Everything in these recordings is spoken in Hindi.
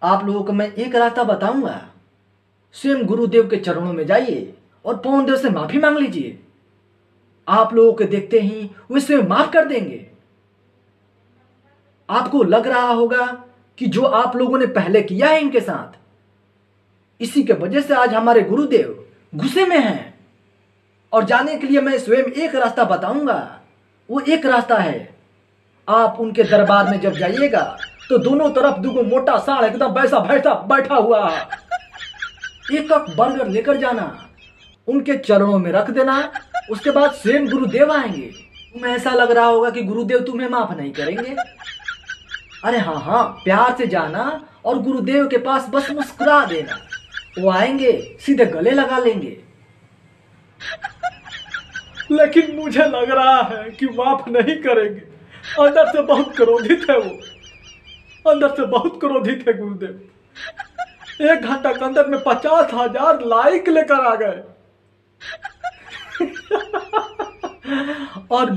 आप लोगों को मैं एक रास्ता बताऊंगा। स्वयं गुरुदेव के चरणों में जाइए और पवन देव से माफी मांग लीजिए। आप लोगों के देखते ही वे स्वयं माफ कर देंगे। आपको लग रहा होगा कि जो आप लोगों ने पहले किया है इनके साथ, इसी के वजह से आज हमारे गुरुदेव गुस्से में हैं। और जाने के लिए मैं स्वयं एक रास्ता बताऊंगा। वो एक रास्ता है, आप उनके दरबार में जब जाइएगा तो दोनों तरफ दुगो मोटा साढ़ एकदम वैसा बैठा बैठा हुआ है, एक कप बर्गर लेकर जाना, उनके चरणों में रख देना। उसके बाद स्वयं गुरुदेव आएंगे। तुम्हें ऐसा लग रहा होगा कि गुरुदेव तुम्हें माफ नहीं करेंगे। अरे हाँ हाँ, प्यार से जाना और गुरुदेव के पास बस मुस्कुरा देना। वो आएंगे, सीधे गले लगा लेंगे। लेकिन मुझे लग रहा है कि माफ नहीं करेंगे। अंदर से बहुत क्रोधित है वो, अंदर से बहुत क्रोधित है गुरुदेव। 1 घंटा के अंदर में 50,000 लाइक लेकर आ गए। और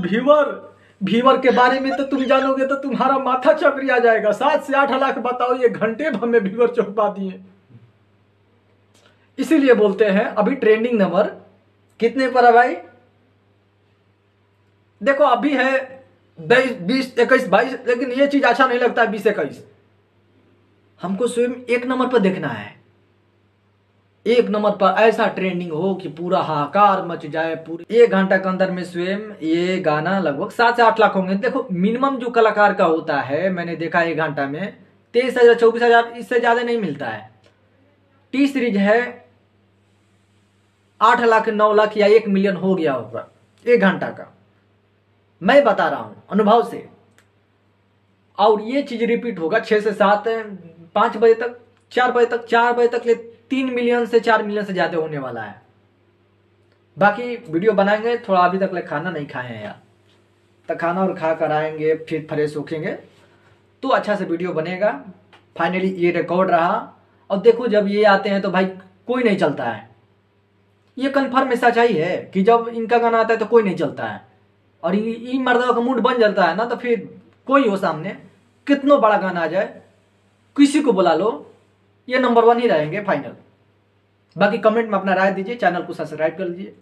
व्यूअर के बारे में तो तुम जानोगे तो तुम्हारा माथा चकरिया जाएगा। 7 से 8 लाख बताओ, ये घंटे में हमें व्यूअर चौंका दिए। इसीलिए बोलते हैं अभी ट्रेंडिंग नंबर कितने पर है भाई? देखो अभी है 20, 21, 22, लेकिन ये चीज अच्छा नहीं लगता है 20, 21। हमको स्वयं एक नंबर पर देखना है। एक नंबर पर ऐसा ट्रेंडिंग हो कि पूरा हाहाकार मच जाए। पूरे 1 घंटा के अंदर में स्वयं ये गाना लगभग 7 से 8 लाख होंगे। देखो मिनिमम जो कलाकार का होता है, मैंने देखा 1 घंटा में 23,000, 24,000, इससे ज्यादा नहीं मिलता है। टी सीरीज है 8 लाख, 9 लाख या 1 मिलियन हो गया होगा 1 घंटा का। मैं बता रहा हूं अनुभव से। और ये चीज रिपीट होगा 6 से 7, 5 बजे तक, 4 बजे तक, 4 बजे तक 3 मिलियन से 4 मिलियन से ज्यादा होने वाला है। बाकी वीडियो बनाएंगे। थोड़ा अभी तक खाना नहीं खाए हैं यार, तो खाना और खा कर आएंगे, फिर फ्रेश होखेंगे तो अच्छा से वीडियो बनेगा। फाइनली ये रिकॉर्ड रहा। और देखो जब ये आते हैं तो भाई कोई नहीं चलता है। ये कन्फर्म सच्चाई है कि जब इनका गाना आता है तो कोई नहीं चलता है। और ये मर्दों का मूड बन जाता है ना, तो फिर कोई हो सामने, कितना बड़ा गाना आ जाए, किसी को बुला लो, ये नंबर 1 ही रहेंगे फाइनल। बाकी कमेंट में अपना राय दीजिए, चैनल को सब्सक्राइब कर लीजिए।